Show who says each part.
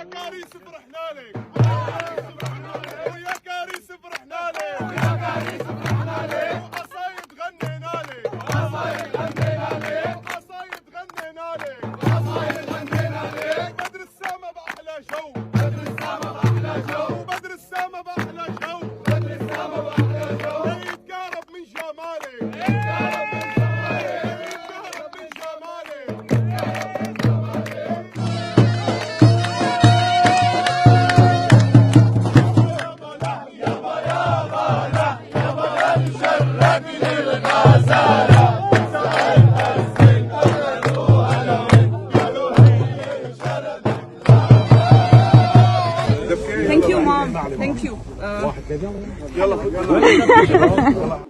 Speaker 1: كاريس فرحنا لك ويا كاريس فرحنا لك وقصايد غنينا لك وقصايد غنينا لك بدر السما بأحلى جو وبدر السما بأحلى جو يتقارب من جمالك
Speaker 2: Thank you, Mom. Thank you.
Speaker 1: يلا